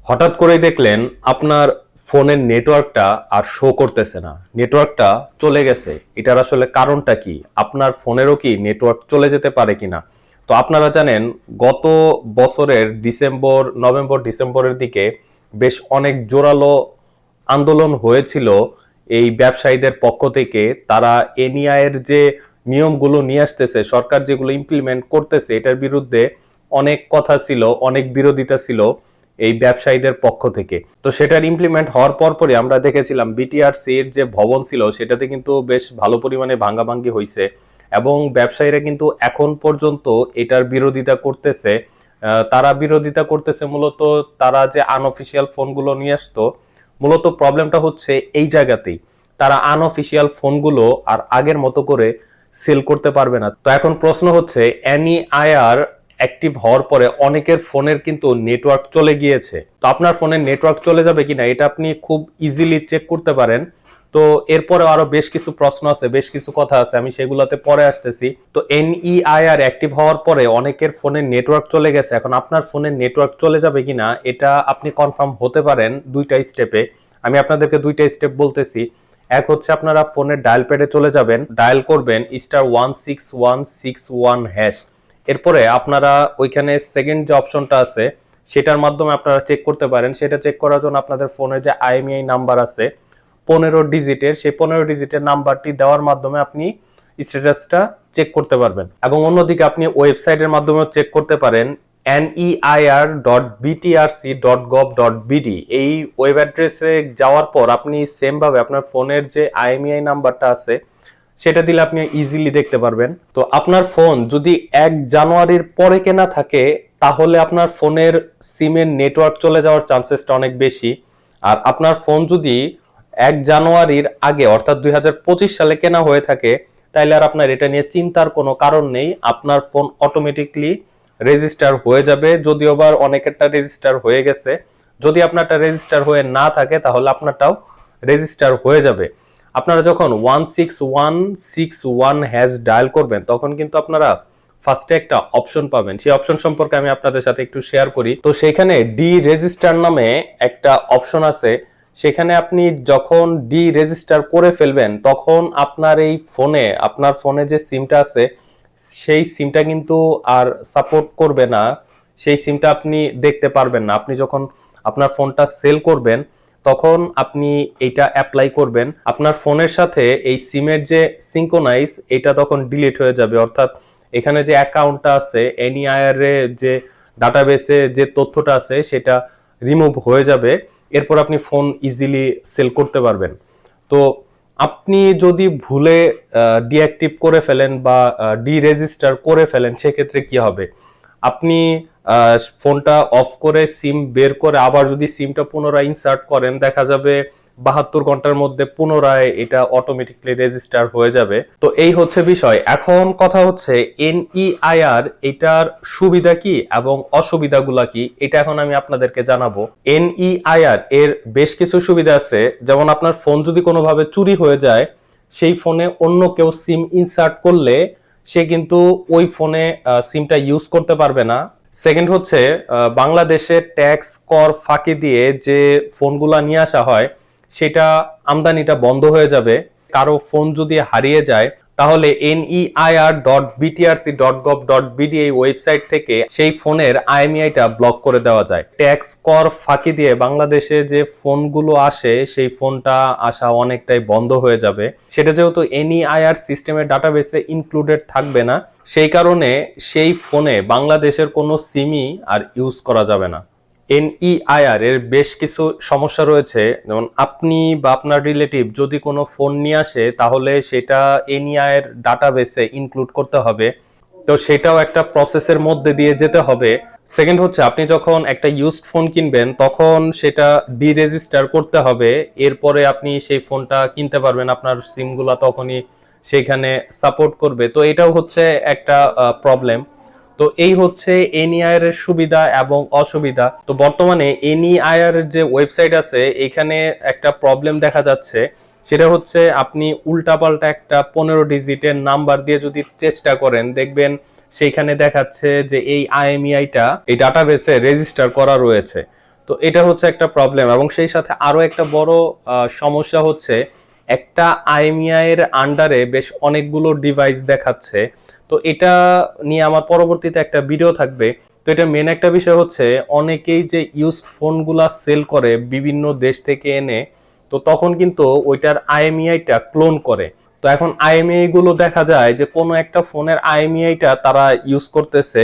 হঠাৎ করেই দেখলেন আপনার ফোনের নেটওয়ার্কটা আর শো করতেছে না, নেটওয়ার্কটা চলে গেছে। এটার আসলে কারণটা কি? আপনার ফোনেরও কি নেটওয়ার্ক চলে যেতে পারে কিনা? তো আপনারা জানেন, গত বছরের নভেম্বর ডিসেম্বরের দিকে বেশ অনেক জোরালো আন্দোলন হয়েছিল এই ব্যবসায়ীদের পক্ষ থেকে। তারা এনইআই এর যে নিয়মগুলো নিয়ে আসতেছে, সরকার যেগুলো ইমপ্লিমেন্ট করতেছে, এটার বিরুদ্ধে অনেক কথা ছিল, অনেক বিরোধিতা ছিল এই ব্যবসায়ীদের পক্ষ থেকে। তো সেটার ইমপ্লিমেন্ট হওয়ার পরপরই আমরা দেখেছিলাম বিটিআরসি এর যে ভবন ছিল সেটাতে কিন্তু বেশ ভালো পরিমাণে ভাঙ্গাভাঙ্গি হয়েছে, এবং ব্যবসায়ীরা কিন্তু এখন পর্যন্ত এটার বিরোধিতা করতেছে। তারা বিরোধিতা করতেছে মূলত, তারা যে আনঅফিসিয়াল ফোনগুলো নিয়ে আসতো, মূলত প্রবলেমটা হচ্ছে এই জায়গাতেই। তারা আনঅফিসিয়াল ফোনগুলো আর আগের মতো করে সেল করতে পারবে না। তো এখন প্রশ্ন হচ্ছে, এনইআইআর অ্যাক্টিভ হওয়ার পরে অনেকের ফোনের কিন্তু নেটওয়ার্ক চলে গিয়েছে। তো আপনার ফোনের নেটওয়ার্ক চলে যাবে কিনা এটা আপনি খুব ইজিলি চেক করতে পারেন। তো এরপরে আরো বেশ কিছু প্রশ্ন আছে, বেশ কিছু কথা আছে, আমি সেগুলোতে পরে আসতেছি। তো এনইআইআর অ্যাক্টিভ হওয়ার পরে অনেকের ফোনের নেটওয়ার্ক চলে গেছে, এখন আপনার ফোনের নেটওয়ার্ক চলে যাবে কিনা এটা আপনি কনফার্ম হতে পারেন দুইটা স্টেপে। আমি আপনাদেরকে দুইটা স্টেপ বলতেছি। এক হচ্ছে, আপনারা ফোনের ডায়াল প্যাডে চলে যাবেন, ডায়াল করবেন *16161#। এরপরে আপনারা ওইখানে সেকেন্ড যে অপশনটা আছে সেটার মাধ্যমে আপনারা চেক করতে পারেন। সেটা চেক করার জন্য আপনাদের ফোনে যে আইএমইআই নাম্বার আছে 15 ডিজিটের, সেই 15 ডিজিটের নাম্বারটি দেওয়ার মাধ্যমে আপনি স্ট্যাটাসটা চেক করতে পারবেন। এবং অন্যদিকে আপনি ওয়েবসাইটের মাধ্যমেও চেক করতে পারেন, neir.btrc.gov.bd। এই ওয়েব অ্যাড্রেসে যাওয়ার পর আপনি সেম ভাবে আপনার ফোনের যে আইএমইআই নাম্বারটা আছে সেটা দিলে আপনি ইজিলি দেখতে পারবেন। তো আপনার ফোন যদি 1 জানুয়ারির পরে কেনা থাকে তাহলে আপনার ফোনের সিমের নেটওয়ার্ক চলে যাওয়ার চান্সেসটা অনেক বেশি। আর আপনার ফোন যদি 1 জানুয়ারির আগে অর্থাৎ 2025 সালে কেনা হয়ে থাকে তাহলে আর আপনার এটা নিয়ে চিন্তার কোনো কারণ নেই, আপনার ফোন অটোমেটিকলি রেজিস্টার হয়ে যাবে। যদিও বা অনেকেরটা রেজিস্টার হয়ে গেছে, যদি আপনারটা রেজিস্টার হয়ে না থাকে তাহলে আপনারটাও রেজিস্টার হয়ে যাবে। আপনারা যখন 16161# ডায়াল করবেন তখন কিন্তু আপনারা ফার্স্টে একটা অপশন পাবেন, সেই অপশন সম্পর্কে আমি আপনাদের সাথে একটু শেয়ার করি। তো সেখানে ডি রেজিস্টার নামে একটা অপশন আছে। সেখানে আপনি যখন ডি রেজিস্টার করে ফেলবেন তখন আপনার ফোনে যে সিমটা আছে সেই সিমটা কিন্তু আর সাপোর্ট করবে না, সেই সিমটা আপনি দেখতে পারবেন না। আপনি যখন আপনার ফোনটা সেল করবেন তখন আপনি এটা অ্যাপ্লাই করবেন, আপনার ফোনের সাথে এই সিমের যে সিঙ্কোনাইজ এটা তখন ডিলিট হয়ে যাবে। অর্থাৎ এখানে যে অ্যাকাউন্টটা আছে এনইআইআর এর যে ডাটাবেসে যে তথ্যটা আছে সেটা রিমুভ হয়ে যাবে। এরপর আপনি ফোন ইজিলি সেল করতে পারবেন। তো আপনি যদি ভুলে ডিঅ্যাক্টিভ করে ফেলেন বা ডি রেজিস্টার করে ফেলেন সেক্ষেত্রে কি হবে? আপনি ফোনটা অফ করে সিম বের করে আবার যদি সিমটা পুনরায় ইনসার্ট করেন দেখা যাবে 72 ঘন্টার মধ্যে পুনরায় এটা অটোমেটিকলি রেজিস্টার হয়ে যাবে। তো এই হচ্ছে বিষয়। এখন কথা হচ্ছে এনইআইআর এটার সুবিধা কি এবং অসুবিধাগুলা কি এটা এখন আমি আপনাদেরকে জানাবো। এনইআইআর এর বেশ কিছু সুবিধা আছে, যেমন আপনার ফোন যদি কোনোভাবে চুরি হয়ে যায় সেই ফোনে অন্য কেউ সিম ইনসার্ট করলে সে কিন্তু ওই ফোনে সিমটা ইউজ করতে পারবে না। সেকেন্ড হচ্ছে, বাংলাদেশে ট্যাক্স কর ফাঁকি দিয়ে যে ফোনগুলা নিয়ে আসা হয় সেটা আমদানিটা বন্ধ হয়ে যাবে। কারো ফোন যদি হারিয়ে যায় তাহলে neir.btrc.gov.bd এই ওয়েবসাইট থেকে সেই ফোনের আইএমইআইটা ব্লক করে দেওয়া যায়। ট্যাক্স কর ফাঁকি দিয়ে বাংলাদেশে যে ফোনগুলো আসে সেই ফোনটা আসা অনেকটাই বন্ধ হয়ে যাবে। সেটা যেহেতু এনইআইআর সিস্টেমের ডাটাবেসে ইনক্লুডেড থাকবে না সেই কারণে সেই ফোনে বাংলাদেশের কোনো সিমই আর ইউজ করা যাবে না। এনইআইআর এর বেশ কিছু সমস্যা রয়েছে, যেমন আপনি বা আপনার রিলেটিভ যদি কোনো ফোন নিয়ে আসে তাহলে সেটা এনইআইআর ডাটাবেসে ইনক্লুড করতে হবে। তো সেটাও একটা প্রসেসের মধ্যে দিয়ে যেতে হবে। সেকেন্ড হচ্ছে, আপনি যখন একটা ইউজড ফোন কিনবেন তখন সেটা ডি রেজিস্টার করতে হবে, এরপরে আপনি সেই ফোনটা কিনতে পারবেন, আপনার সিমগুলো তখনই সেখানে সাপোর্ট করবে। তো এটাও হচ্ছে একটা প্রবলেম। তো এই হচ্ছে এনইআইআর এর সুবিধা এবং অসুবিধা। তো বর্তমানে এনইআইআর এর যে ওয়েবসাইট আছে এখানে একটা প্রবলেম দেখা যাচ্ছে, সেটা হচ্ছে আপনি উল্টাপাল্টা একটা 15 ডিজিটের নাম্বার দিয়ে যদি চেষ্টা করেন দেখবেন সেইখানে দেখাচ্ছে যে এই আইএমইআইটা এই ডাটাবেসে রেজিস্টার করা রয়েছে। তো এটা হচ্ছে একটা প্রবলেম, এবং সেই সাথে আরো একটা বড় সমস্যা হচ্ছে একটা আইএমইআই এর আন্ডারে বেশ অনেকগুলো ডিভাইস দেখাচ্ছে। তো এটা নিয়ে আমার পরবর্তীতে একটা ভিডিও থাকবে। তো এটা মেন একটা বিষয় হচ্ছে অনেকেই যে ইউজড ফোনগুলা সেল করে বিভিন্ন দেশ থেকে এনে, তো তখন কিন্তু ওইটার আইএমইআইটা ক্লোন করে। তো এখন আইএমইআই গুলো দেখা যায় যে কোনো একটা ফোনের আইএমইআইটা তারা ইউজ করতেছে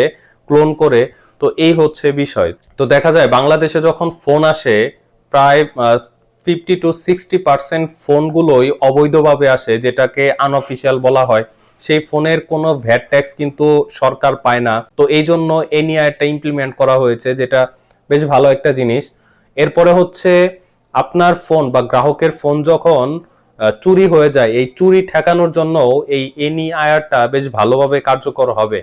ক্লোন করে। তো এই হচ্ছে বিষয়। তো দেখা যায় বাংলাদেশে যখন ফোন আসে প্রায় 50 to 60% ফোনগুলোই অবৈধভাবে আসে, যেটাকে আনঅফিসিয়াল বলা হয়। সেই ফোনের কোনো ভ্যাট ট্যাক্স কিন্তু সরকার পায় না। তো এই জন্য এ নিয়ে একটা ইমপ্লিমেন্ট করা হয়েছে, যেটা বেশ ভালো একটা জিনিস। এরপরে হচ্ছে আপনার ফোন বা গ্রাহকের ফোন যখন চুরি হয়ে যায়, এই চুরি ঠেকানোর জন্য এই এনইআইআরটা বেশ ভালোভাবে কার্যকর হবে।